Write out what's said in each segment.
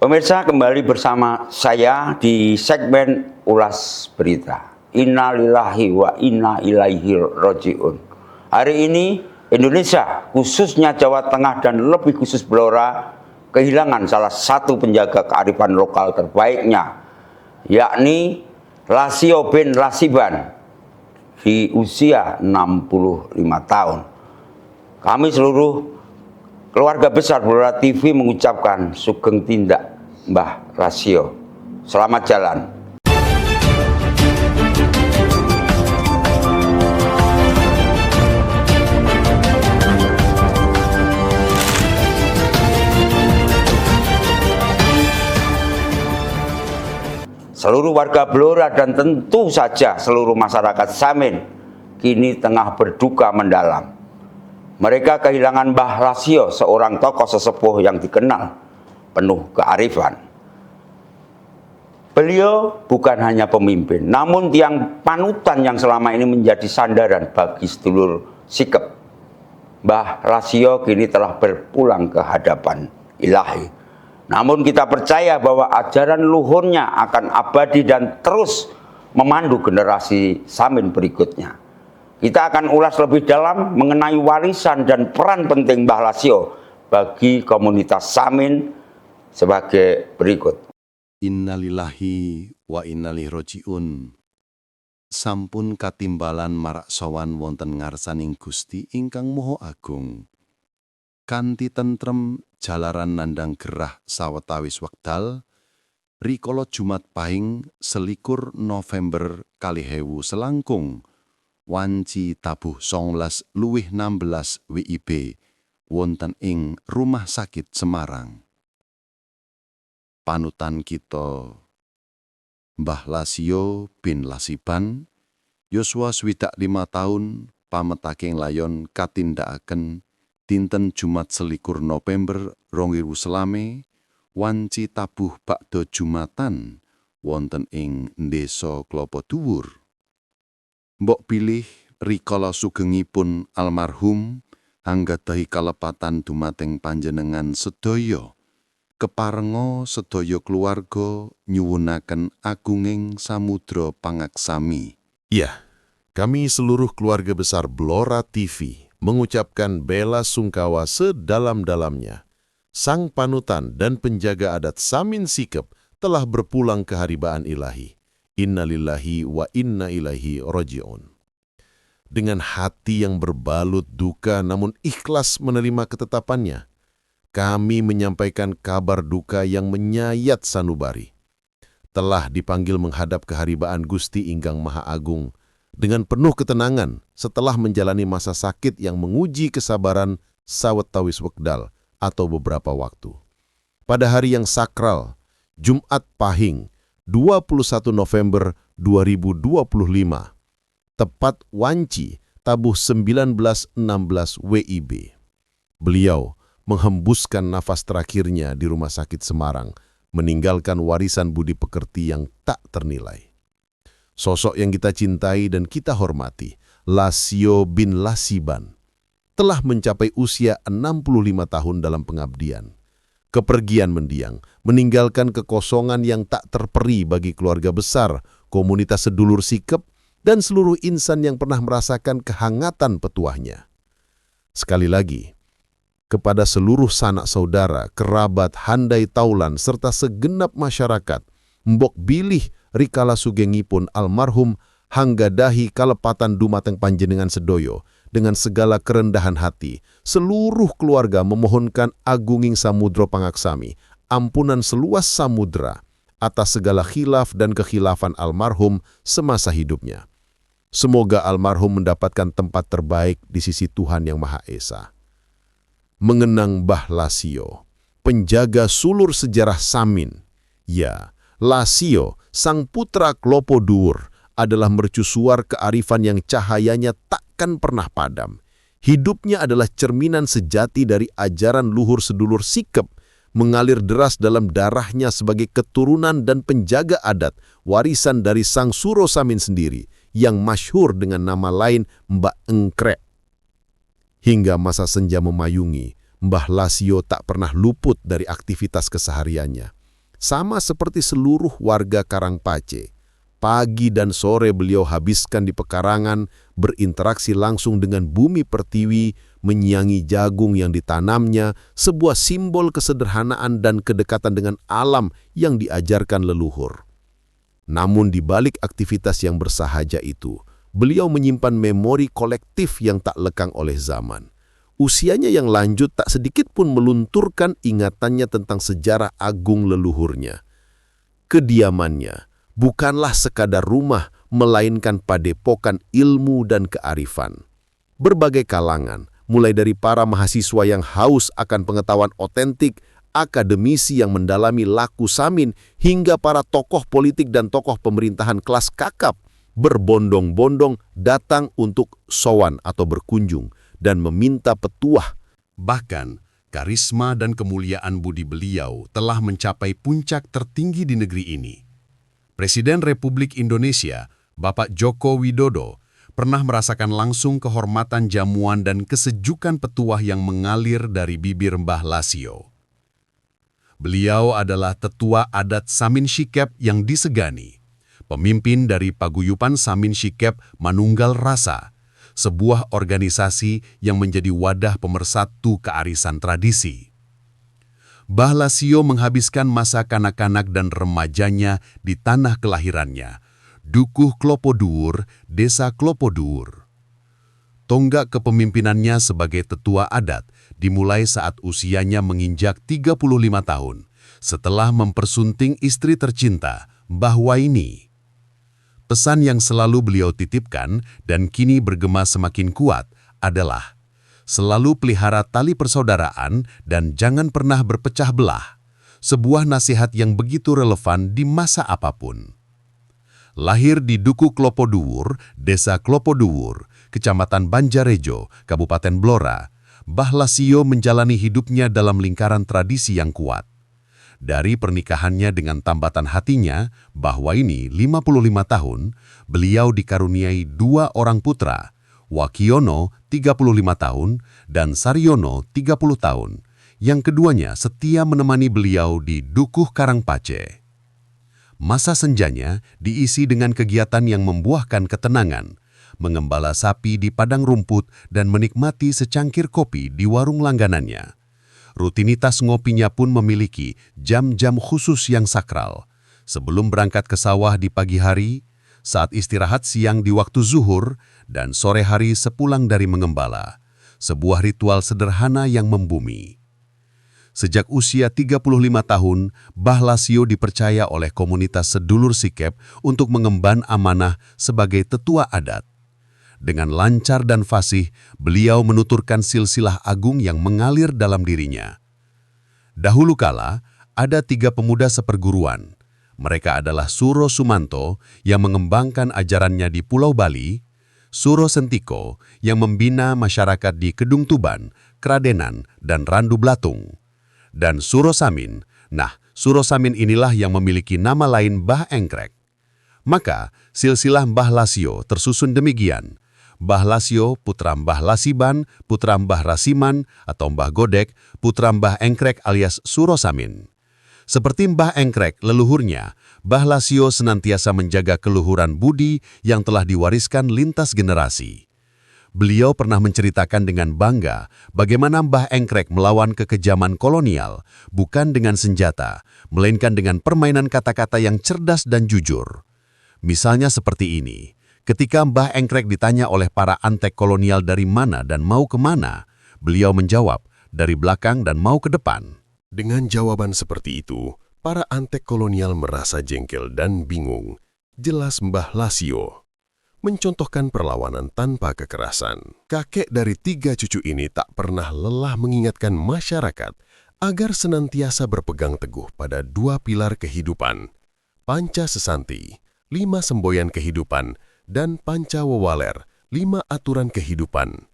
Pemirsa, kembali bersama saya di segmen Ulas Berita. Innalillahi wa inna ilaihi raji'un. Hari ini Indonesia, khususnya Jawa Tengah dan lebih khusus Blora, kehilangan salah satu penjaga kearifan lokal terbaiknya, yakni Lasio bin Lasiban di usia 65 tahun. Kami seluruh keluarga besar Blora TV mengucapkan sugeng tindak Mbah Lasio. Selamat jalan. Seluruh warga Blora dan tentu saja seluruh masyarakat Samin kini tengah berduka mendalam. Mereka kehilangan Mbah Lasio, seorang tokoh sesepuh yang dikenal penuh kearifan. Beliau bukan hanya pemimpin, namun tiang panutan yang selama ini menjadi sandaran bagi sedulur sikep. Mbah Lasio kini telah berpulang ke hadapan Ilahi. Namun kita percaya bahwa ajaran luhurnya akan abadi dan terus memandu generasi Samin berikutnya. Kita akan ulas lebih dalam mengenai warisan dan peran penting Mbah Lasio bagi komunitas Samin sebagai berikut. Innalillahi wa innalillahi raji'un. Sampun katimbalan marak sowan wonten ngarsaning Gusti ingkang Maha Agung. Kanthi tentrem jalaran nandang gerah sawetawis wekdal, rikala Jumat Pahing 21 November 2000 selangkung, wanci tabuh 19 luwih 16 WIB wonten ing Rumah Sakit Semarang. Panutan kita Mbah Lasio bin Lasiban, yuswa 25 tahun, pametaking layon katindakaken dinten Jumat 21 November 2000 selame, wanci tabuh bakda Jumatan wonten ing Desa Klopo Dhuwur. Mbok pilih rikala sugengipun almarhum anggadhahi kalepatan dumateng panjenengan sedaya. Keparenga sedaya keluarga nyuwunaken agunging samudra pangaksami. Ya, kami seluruh keluarga besar Blora TV mengucapkan bela sungkawa sedalam-dalamnya. Sang panutan dan penjaga adat Samin Sikep telah berpulang ke haribaan Ilahi. Innalillahi wa inna ilaihi raji'un. Dengan hati yang berbalut duka namun ikhlas menerima ketetapannya, kami menyampaikan kabar duka yang menyayat sanubari. Telah dipanggil menghadap keharibaan Gusti Ingkang Maha Agung dengan penuh ketenangan setelah menjalani masa sakit yang menguji kesabaran sawetawis wekdal atau beberapa waktu. Pada hari yang sakral, Jumat Pahing, 21 November 2025, tepat wanci tabuh 1916 WIB. Beliau menghembuskan nafas terakhirnya di Rumah Sakit Semarang, meninggalkan warisan budi pekerti yang tak ternilai. Sosok yang kita cintai dan kita hormati, Lasio bin Lasiban, telah mencapai usia 65 tahun dalam pengabdian. Kepergian mendiang, meninggalkan kekosongan yang tak terperi bagi keluarga besar, komunitas sedulur sikep, dan seluruh insan yang pernah merasakan kehangatan petuahnya. Sekali lagi, kepada seluruh sanak saudara, kerabat, handai taulan, serta segenap masyarakat, mbok bilih rikala sugengipun almarhum hanggadahi kalepatan dumateng panjenengan sedoyo, dengan segala kerendahan hati, seluruh keluarga memohonkan agunging samudra pangaksami, ampunan seluas samudra, atas segala khilaf dan kekhilafan almarhum semasa hidupnya. Semoga almarhum mendapatkan tempat terbaik di sisi Tuhan Yang Maha Esa. Mengenang Mbah Lasio, penjaga sulur sejarah Samin. Ya, Lasio, sang putra Klopo Dhuwur, adalah mercusuar kearifan yang cahayanya takkan pernah padam. Hidupnya adalah cerminan sejati dari ajaran luhur sedulur sikep, mengalir deras dalam darahnya sebagai keturunan dan penjaga adat, warisan dari Sang Suro Samin sendiri, yang masyhur dengan nama lain Mbak Engkrek. Hingga masa senja memayungi, Mbah Lasio tak pernah luput dari aktivitas kesehariannya. Sama seperti seluruh warga Karangpace, pagi dan sore beliau habiskan di pekarangan, berinteraksi langsung dengan bumi pertiwi, menyiangi jagung yang ditanamnya, sebuah simbol kesederhanaan dan kedekatan dengan alam yang diajarkan leluhur. Namun di balik aktivitas yang bersahaja itu, beliau menyimpan memori kolektif yang tak lekang oleh zaman. Usianya yang lanjut tak sedikit pun melunturkan ingatannya tentang sejarah agung leluhurnya. Kediamannya bukanlah sekadar rumah, melainkan padepokan ilmu dan kearifan. Berbagai kalangan, mulai dari para mahasiswa yang haus akan pengetahuan otentik, akademisi yang mendalami laku samin, hingga para tokoh politik dan tokoh pemerintahan kelas kakap, berbondong-bondong datang untuk sowan atau berkunjung dan meminta petuah. Bahkan, karisma dan kemuliaan budi beliau telah mencapai puncak tertinggi di negeri ini. Presiden Republik Indonesia, Bapak Joko Widodo, pernah merasakan langsung kehormatan jamuan dan kesejukan petuah yang mengalir dari bibir Mbah Lasio. Beliau adalah tetua adat Samin Sikep yang disegani, pemimpin dari Paguyuban Samin Sikep Manunggal Rasa, sebuah organisasi yang menjadi wadah pemersatu kearisan tradisi. Mbah Lasio menghabiskan masa kanak-kanak dan remajanya di tanah kelahirannya, Dukuh Klopo Dhuwur, Desa Klopo Dhuwur. Tonggak kepemimpinannya sebagai tetua adat dimulai saat usianya menginjak 35 tahun, setelah mempersunting istri tercinta, Mbah Waini. Pesan yang selalu beliau titipkan dan kini bergema semakin kuat adalah selalu pelihara tali persaudaraan dan jangan pernah berpecah belah, sebuah nasihat yang begitu relevan di masa apapun. Lahir di Dukuh Klopo Dhuwur, Desa Klopo Dhuwur, Kecamatan Banjarejo, Kabupaten Blora, Mbah Lasio menjalani hidupnya dalam lingkaran tradisi yang kuat. Dari pernikahannya dengan tambatan hatinya, Mbah Waini 55 tahun, beliau dikaruniai 2 orang putra, Wakiono 35 tahun dan Saryono 30 tahun, yang keduanya setia menemani beliau di Dukuh Karangpace. Masa senjanya diisi dengan kegiatan yang membuahkan ketenangan, mengembala sapi di padang rumput dan menikmati secangkir kopi di warung langganannya. Rutinitas ngopinya pun memiliki jam-jam khusus yang sakral. Sebelum berangkat ke sawah di pagi hari, saat istirahat siang di waktu zuhur, dan sore hari sepulang dari mengembala. Sebuah ritual sederhana yang membumi. Sejak usia 35 tahun, Mbah Lasio dipercaya oleh komunitas sedulur Sikep untuk mengemban amanah sebagai tetua adat. Dengan lancar dan fasih, beliau menuturkan silsilah agung yang mengalir dalam dirinya. Dahulu kala, ada 3 pemuda seperguruan. Mereka adalah Suro Sumanto yang mengembangkan ajarannya di Pulau Bali, Suro Sentiko yang membina masyarakat di Kedung Tuban, Kradenan, dan Randu Blatung, dan Suro Samin. Nah, Suro Samin inilah yang memiliki nama lain Mbah Engkrek. Maka, silsilah Mbah Lasio tersusun demikian. Mbah Lasio, putra Mbah Lasiban, putra Mbah Rasiman atau Mbah Godek, putra Mbah Engkrek alias Suro Samin. Seperti Mbah Engkrek, leluhurnya, Mbah Lasio senantiasa menjaga keluhuran budi yang telah diwariskan lintas generasi. Beliau pernah menceritakan dengan bangga bagaimana Mbah Engkrek melawan kekejaman kolonial, bukan dengan senjata, melainkan dengan permainan kata-kata yang cerdas dan jujur. Misalnya seperti ini. Ketika Mbah Engkrek ditanya oleh para antek kolonial dari mana dan mau kemana, beliau menjawab, dari belakang dan mau ke depan. Dengan jawaban seperti itu, para antek kolonial merasa jengkel dan bingung. Jelas Mbah Lasio mencontohkan perlawanan tanpa kekerasan. Kakek dari 3 cucu ini tak pernah lelah mengingatkan masyarakat agar senantiasa berpegang teguh pada 2 pilar kehidupan, Panca Sesanti, 5 semboyan kehidupan, dan Panca Wewaler, 5 aturan kehidupan.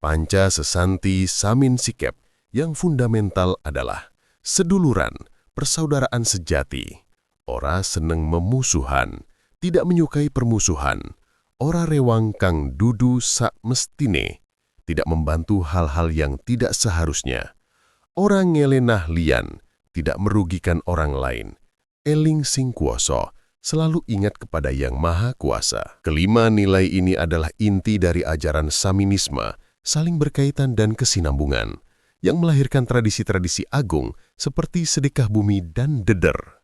Panca Sesanti Samin Sikep yang fundamental adalah seduluran, persaudaraan sejati, ora seneng memusuhan, tidak menyukai permusuhan, ora rewang kang dudu sak mestine, tidak membantu hal-hal yang tidak seharusnya. Orang ngelenah lian, tidak merugikan orang lain. Eling sing kuoso, selalu ingat kepada Yang Maha Kuasa. Kelima nilai ini adalah inti dari ajaran Saminisme, saling berkaitan dan kesinambungan, yang melahirkan tradisi-tradisi agung seperti sedekah bumi dan deder.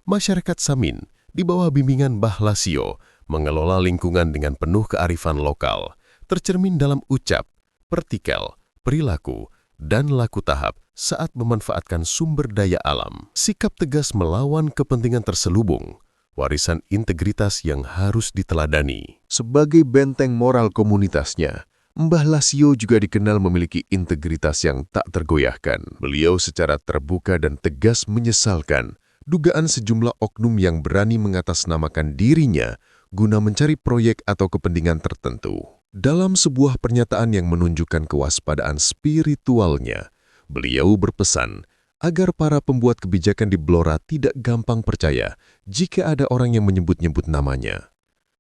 Masyarakat Samin, di bawah bimbingan Mbah Lasio, mengelola lingkungan dengan penuh kearifan lokal, tercermin dalam ucap, partikel, perilaku, dan laku tahap saat memanfaatkan sumber daya alam. Sikap tegas melawan kepentingan terselubung, warisan integritas yang harus diteladani. Sebagai benteng moral komunitasnya, Mbah Lasio juga dikenal memiliki integritas yang tak tergoyahkan. Beliau secara terbuka dan tegas menyesalkan dugaan sejumlah oknum yang berani mengatasnamakan dirinya guna mencari proyek atau kepentingan tertentu. Dalam sebuah pernyataan yang menunjukkan kewaspadaan spiritualnya, beliau berpesan agar para pembuat kebijakan di Blora tidak gampang percaya jika ada orang yang menyebut-nyebut namanya.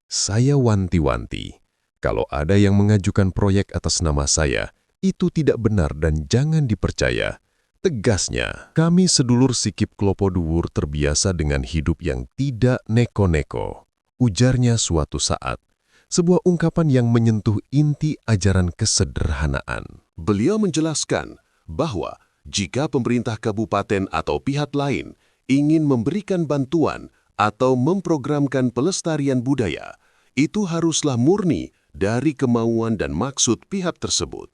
Saya wanti-wanti, kalau ada yang mengajukan proyek atas nama saya, itu tidak benar dan jangan dipercaya. Tegasnya, kami sedulur Sikip Klopo Duwur terbiasa dengan hidup yang tidak neko-neko. Ujarnya suatu saat, sebuah ungkapan yang menyentuh inti ajaran kesederhanaan. Beliau menjelaskan bahwa jika pemerintah kabupaten atau pihak lain ingin memberikan bantuan atau memprogramkan pelestarian budaya, itu haruslah murni dari kemauan dan maksud pihak tersebut.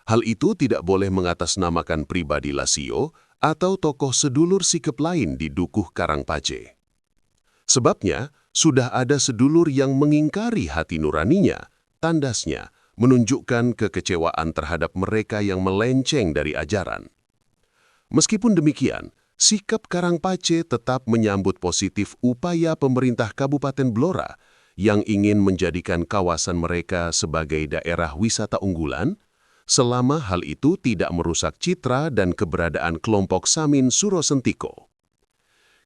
Hal itu tidak boleh mengatasnamakan pribadi Lasio atau tokoh sedulur Sikep lain di Dukuh Karangpace. Sebabnya, sudah ada sedulur yang mengingkari hati nuraninya, tandasnya menunjukkan kekecewaan terhadap mereka yang melenceng dari ajaran. Meskipun demikian, Sikep Karangpace tetap menyambut positif upaya pemerintah Kabupaten Blora yang ingin menjadikan kawasan mereka sebagai daerah wisata unggulan, selama hal itu tidak merusak citra dan keberadaan kelompok Samin Suro Sentiko.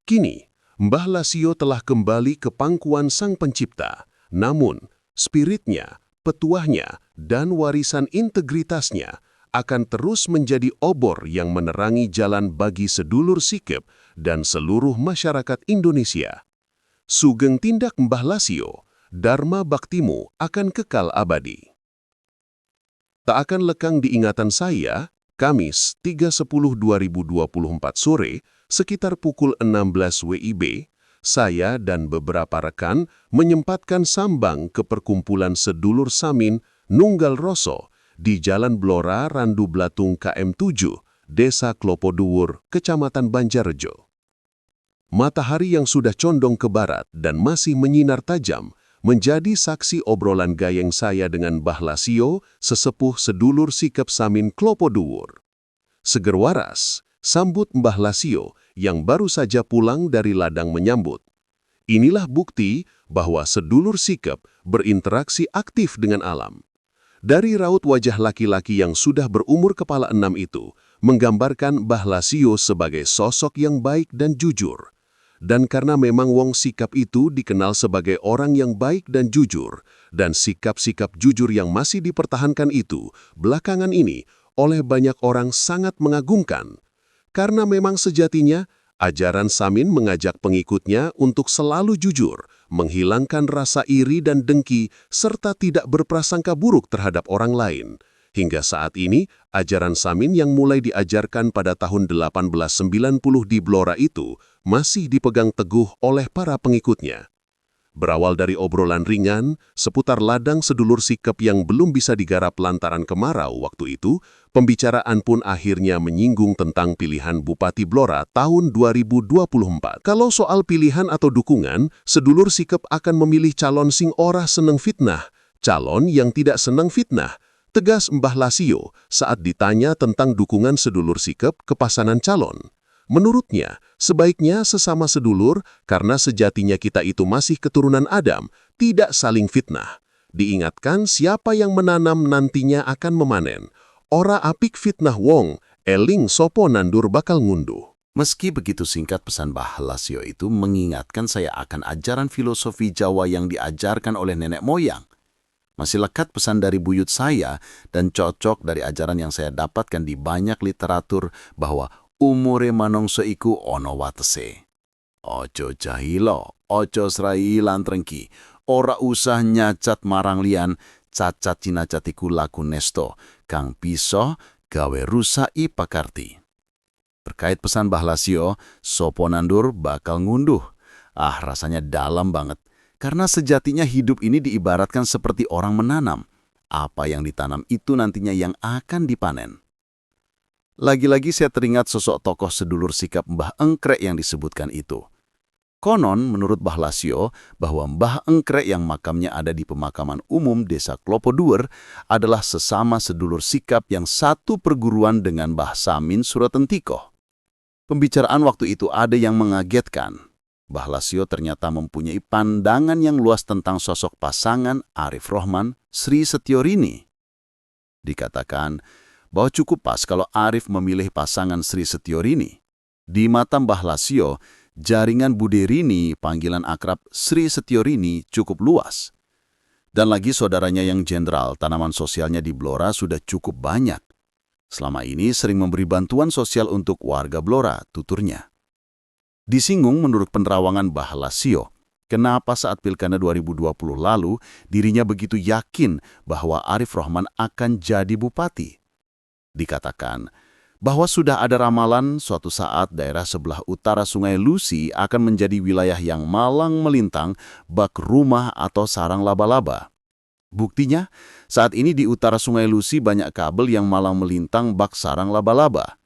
Kini, Mbah Lasio telah kembali ke pangkuan Sang Pencipta, namun spiritnya, petuahnya, dan warisan integritasnya akan terus menjadi obor yang menerangi jalan bagi sedulur Sikep dan seluruh masyarakat Indonesia. Sugeng tindak Mbah Lasio, Dharma Baktimu akan kekal abadi. Tak akan lekang diingatan saya, Kamis 3/10/2024 sore, sekitar pukul 16 WIB, saya dan beberapa rekan menyempatkan sambang ke perkumpulan sedulur Samin Nunggal Roso di Jalan Blora Randu Blatung KM 7, Desa Klopo Duwur, Kecamatan Banjarjo. Matahari yang sudah condong ke barat dan masih menyinar tajam menjadi saksi obrolan gayeng saya dengan Mbah Lasio, sesepuh sedulur Sikep Samin Klopo Duwur. Seger waras, sambut Mbah Lasio yang baru saja pulang dari ladang menyambut. Inilah bukti bahwa sedulur Sikep berinteraksi aktif dengan alam. Dari raut wajah laki-laki yang sudah berumur kepala 6 itu, menggambarkan Mbah Lasio sebagai sosok yang baik dan jujur. Dan karena memang Wong Sikap itu dikenal sebagai orang yang baik dan jujur, dan sikap-sikap jujur yang masih dipertahankan itu, belakangan ini, oleh banyak orang sangat mengagumkan. Karena memang sejatinya, ajaran Samin mengajak pengikutnya untuk selalu jujur, menghilangkan rasa iri dan dengki, serta tidak berprasangka buruk terhadap orang lain. Hingga saat ini, ajaran Samin yang mulai diajarkan pada tahun 1890 di Blora itu masih dipegang teguh oleh para pengikutnya. Berawal dari obrolan ringan seputar ladang sedulur Sikep yang belum bisa digarap lantaran kemarau waktu itu, pembicaraan pun akhirnya menyinggung tentang pilihan Bupati Blora tahun 2024. Kalau soal pilihan atau dukungan, sedulur Sikep akan memilih calon sing ora seneng fitnah, calon yang tidak seneng fitnah, tegas Mbah Lasio saat ditanya tentang dukungan sedulur Sikep ke pasangan calon. Menurutnya, sebaiknya sesama sedulur karena sejatinya kita itu masih keturunan Adam, tidak saling fitnah. Diingatkan siapa yang menanam nantinya akan memanen. Ora apik fitnah wong, eling sopo nandur bakal ngunduh. Meski begitu singkat, pesan Mbah Lasio itu mengingatkan saya akan ajaran filosofi Jawa yang diajarkan oleh nenek moyang. Masih lekat pesan dari buyut saya dan cocok dari ajaran yang saya dapatkan di banyak literatur bahwa umure manungsa iku ana watese. Ojo jahilo, ojo serai lan trengki, ora usah nyacat marang lian, cacat cinacatiku laku nesto, kang bisa gawe rusai pakarti. Terkait pesan Mbah Lasio, sopo nandur bakal ngunduh. Rasanya dalam banget. Karena sejatinya hidup ini diibaratkan seperti orang menanam. Apa yang ditanam itu nantinya yang akan dipanen. Lagi-lagi saya teringat sosok tokoh sedulur sikap Mbah Engkrek yang disebutkan itu. Konon, menurut Mbah Lasio, bahwa Mbah Engkrek yang makamnya ada di pemakaman umum Desa Klopoduer adalah sesama sedulur sikap yang satu perguruan dengan Mbah Samin Suratentiko. Pembicaraan waktu itu ada yang mengagetkan. Mbah Lasio ternyata mempunyai pandangan yang luas tentang sosok pasangan Arif Rohman Sri Setiorini. Dikatakan bahwa cukup pas kalau Arif memilih pasangan Sri Setiorini. Di mata Mbah Lasio, jaringan Buderini, panggilan akrab Sri Setiorini, cukup luas. Dan lagi saudaranya yang jenderal, tanaman sosialnya di Blora sudah cukup banyak. Selama ini sering memberi bantuan sosial untuk warga Blora, tuturnya. Disinggung menurut penerawangan Mbah Lasio, kenapa saat Pilkada 2020 lalu dirinya begitu yakin bahwa Arif Rohman akan jadi bupati. Dikatakan bahwa sudah ada ramalan suatu saat daerah sebelah utara Sungai Lusi akan menjadi wilayah yang malang melintang, bak rumah atau sarang laba-laba. Buktinya, saat ini di utara Sungai Lusi banyak kabel yang malang melintang bak sarang laba-laba.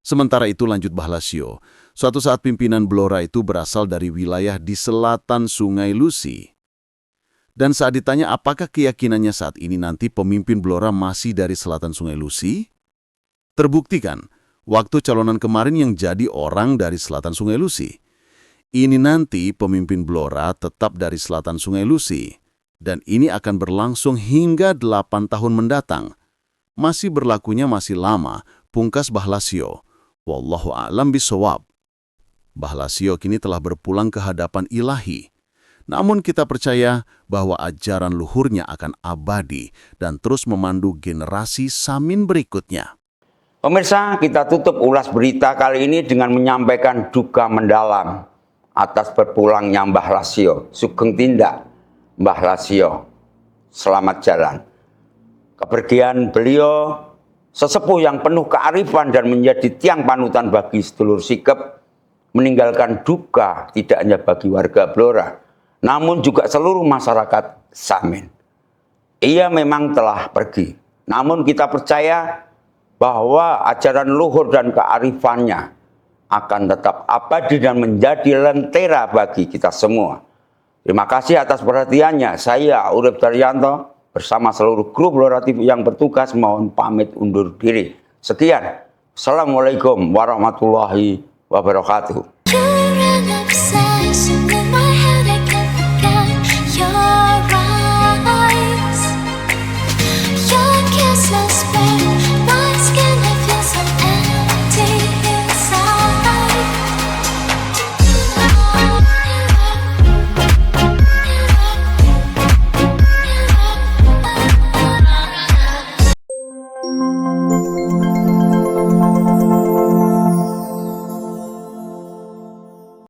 Sementara itu lanjut Mbah Lasio, suatu saat pimpinan Blora itu berasal dari wilayah di selatan Sungai Lusi. Dan saat ditanya apakah keyakinannya saat ini nanti pemimpin Blora masih dari selatan Sungai Lusi? Terbuktikan, waktu calonan kemarin yang jadi orang dari selatan Sungai Lusi. Ini nanti pemimpin Blora tetap dari selatan Sungai Lusi. Dan ini akan berlangsung hingga 8 tahun mendatang. Masih berlakunya masih lama, pungkas Mbah Lasio. Wallahu a'lam bishawab. Mbah Lasio kini telah berpulang ke hadapan ilahi. Namun kita percaya bahwa ajaran luhurnya akan abadi dan terus memandu generasi Samin berikutnya. Pemirsa, kita tutup ulas berita kali ini dengan menyampaikan duka mendalam atas berpulangnya Mbah Lasio. Sugeng tindak Mbah Lasio, selamat jalan. Kepergian beliau sesepuh yang penuh kearifan dan menjadi tiang panutan bagi sedulur sikap, meninggalkan duka tidak hanya bagi warga Blora, namun juga seluruh masyarakat Samin. Ia memang telah pergi, namun kita percaya bahwa ajaran luhur dan kearifannya akan tetap abadi dan menjadi lentera bagi kita semua. Terima kasih atas perhatiannya. Saya Urip Daryanto bersama seluruh grup Blora TV yang bertugas mohon pamit undur diri. Sekian. Assalamualaikum warahmatullahi wabarakatuh.